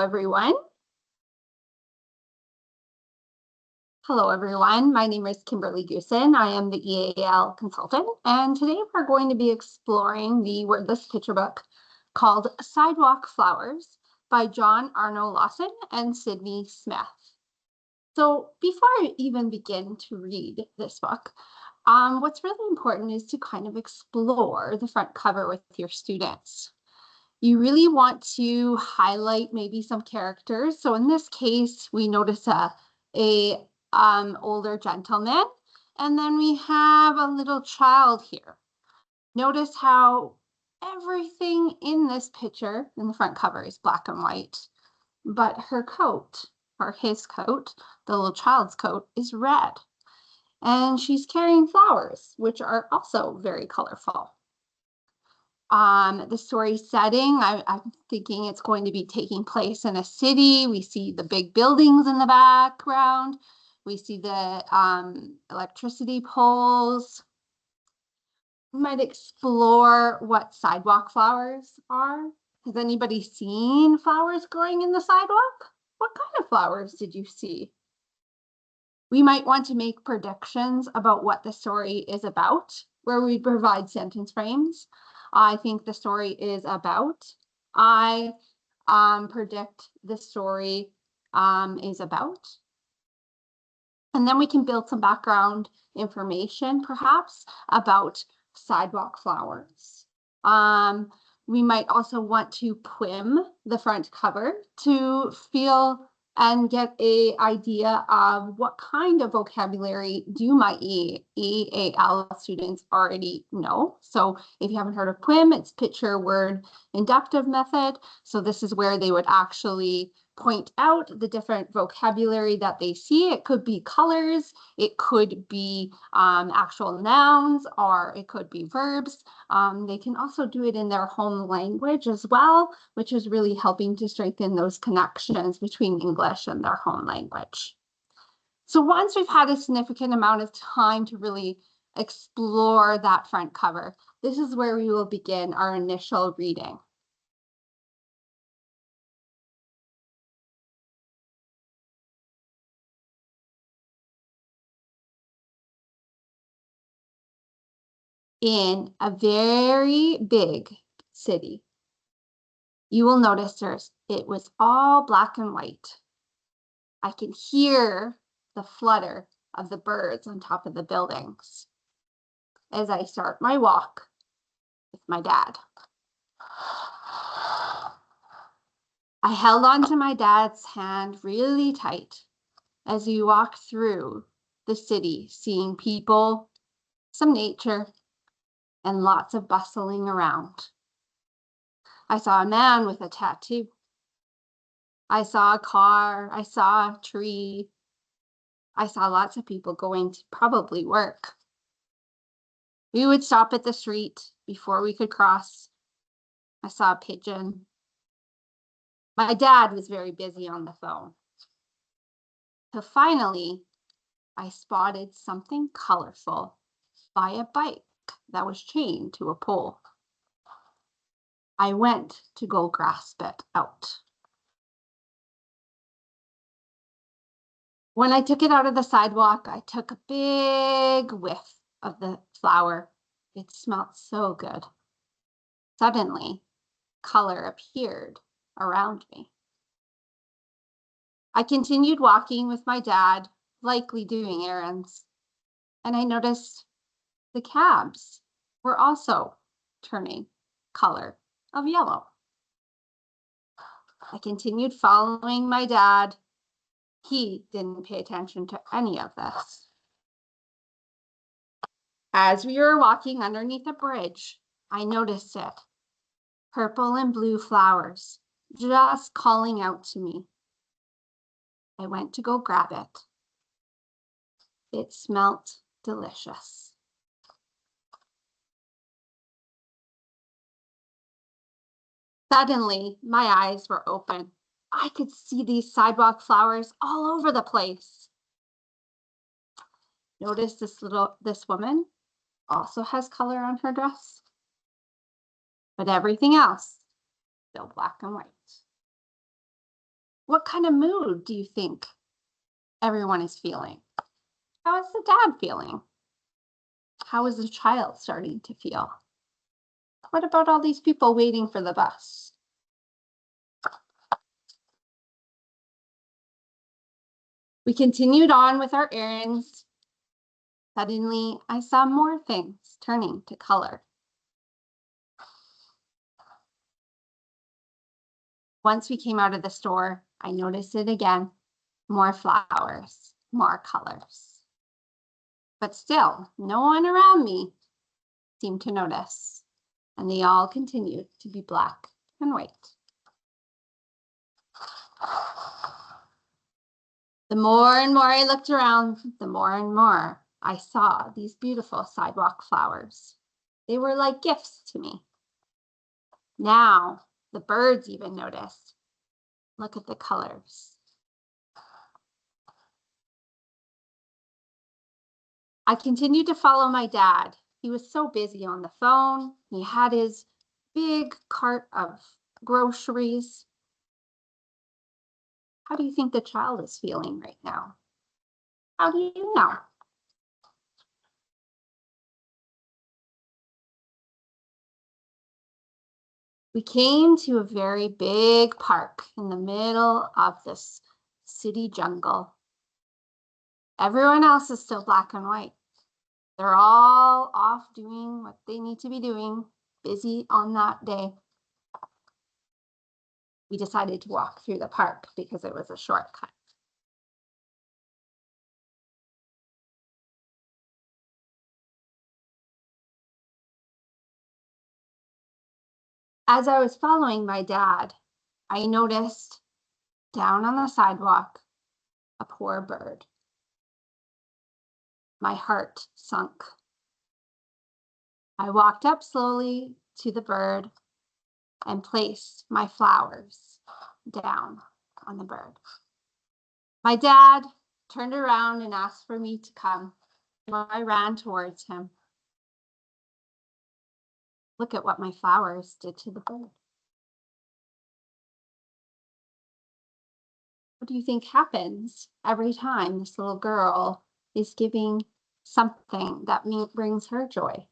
Everyone. Hello, everyone. My name is Kimberly Goosen. I am the EAL consultant, and today we're going to be exploring the Wordless picture book called Sidewalk Flowers by John Arno Lawson and Sydney Smith. So before I even begin to read this book, what's really important is to kind of explore the front cover with your students. You really want to highlight maybe some characters. So in this case, we notice a older gentleman, and then we have a little child here. Notice how everything in this picture in the front cover is black and white, but her coat, or his coat, the little child's coat, is red. And she's carrying flowers, which are also very colorful. The story setting, I'm thinking it's going to be taking place in a city. We see the big buildings in the background. We see the electricity poles. We might explore what sidewalk flowers are. Has anybody seen flowers growing in the sidewalk? What kind of flowers did you see? We might want to make predictions about what the story is about, where we provide sentence frames. I think the story is about. I predict the story is about. And then we can build some background information, perhaps, about sidewalk flowers. We might also want to poem the front cover to feel and get an idea of what kind of vocabulary do my EAL students already know. So if you haven't heard of poem, it's picture word inductive method. So this is where they would actually point out the different vocabulary that they see. It could be colors, it could be actual nouns, or it could be verbs. They can also do it in their home language as well, which is really helping to strengthen those connections between English and their home language. So once we've had a significant amount of time to really explore that front cover, this is where we will begin our initial reading. In a very big city, you will notice it was all black and white. I can hear the flutter of the birds on top of the buildings as I start my walk with my dad. I held on to my dad's hand really tight as we walked through the city, seeing people, some nature, and lots of bustling around. I saw a man with a tattoo. I saw a car. I saw a tree. I saw lots of people going to probably work. We would stop at the street before we could cross. I saw a pigeon. My dad was very busy on the phone. So finally, I spotted something colorful by a bike that was chained to a pole. I went to go grasp it out. When I took it out of the sidewalk, I took a big whiff of the flower. It smelled so good. Suddenly, color appeared around me. I continued walking with my dad, likely doing errands, and I noticed the cabs were also turning color of yellow. I continued following my dad. He didn't pay attention to any of this. As we were walking underneath a bridge, I noticed it. Purple and blue flowers, just calling out to me. I went to go grab it. It smelt delicious. Suddenly, my eyes were open. I could see these sidewalk flowers all over the place. Notice this woman also has color on her dress, but everything else still black and white. What kind of mood do you think everyone is feeling? How is the dad feeling? How is the child starting to feel? What about all these people waiting for the bus? We continued on with our errands. Suddenly, I saw more things turning to color. Once we came out of the store, I noticed it again. More flowers, more colors. But still, no one around me seemed to notice, and they all continued to be black and white. The more and more I looked around, the more and more I saw these beautiful sidewalk flowers. They were like gifts to me. Now, the birds even noticed. Look at the colors. I continued to follow my dad. He was so busy on the phone. He had his big cart of groceries. How do you think the child is feeling right now? How do you know? We came to a very big park in the middle of this city jungle. Everyone else is still black and white. They're all off doing what they need to be doing, busy on that day. We decided to walk through the park because it was a shortcut. As I was following my dad, I noticed down on the sidewalk a poor bird. My heart sunk. I walked up slowly to the bird and placed my flowers down on the bird. My dad turned around and asked for me to come. So I ran towards him. Look at what my flowers did to the bird. What do you think happens every time this little girl is giving something that brings her joy?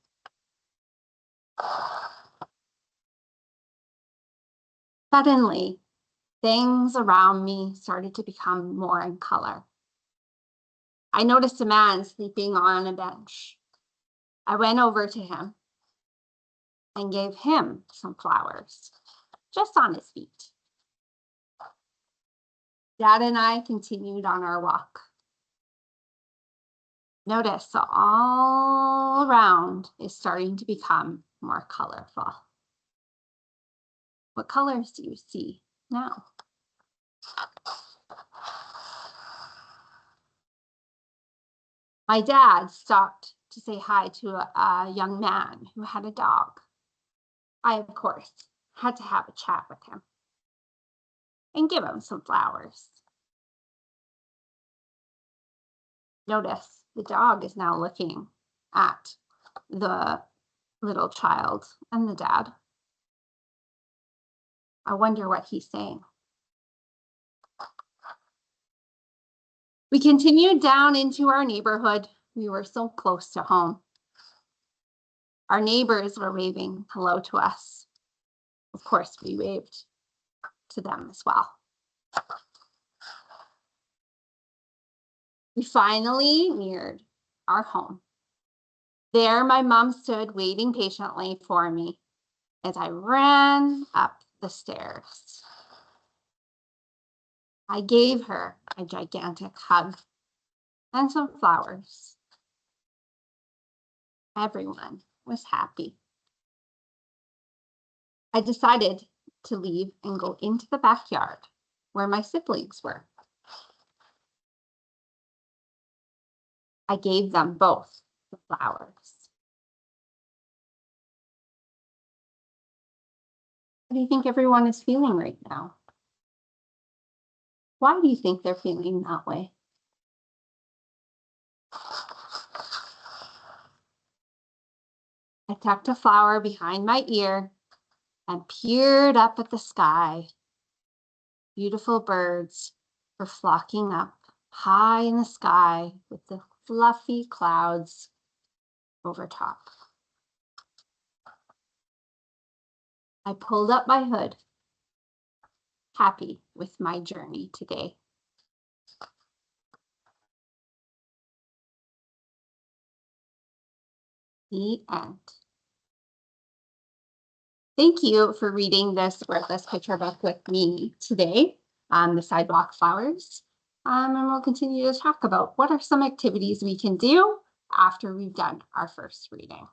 Suddenly, things around me started to become more in color. I noticed a man sleeping on a bench. I went over to him and gave him some flowers, just on his feet. Dad and I continued on our walk. Notice all around is starting to become more colorful. What colors do you see now? My dad stopped to say hi to a young man who had a dog. I, of course, had to have a chat with him and give him some flowers. Notice the dog is now looking at the little child and the dad. I wonder what he's saying. We continued down into our neighborhood. We were so close to home. Our neighbors were waving hello to us. Of course, we waved to them as well. We finally neared our home. There, my mom stood waiting patiently for me as I ran up the stairs. I gave her a gigantic hug and some flowers. Everyone was happy. I decided to leave and go into the backyard where my siblings were. I gave them both the flowers. How do you think everyone is feeling right now? Why do you think they're feeling that way? I tucked a flower behind my ear and peered up at the sky. Beautiful birds were flocking up high in the sky with the fluffy clouds over top. I pulled up my hood, happy with my journey today. The end. Thank you for reading this Wordless picture book with me today on the sidewalk flowers. And we'll continue to talk about what are some activities we can do after we've done our first reading.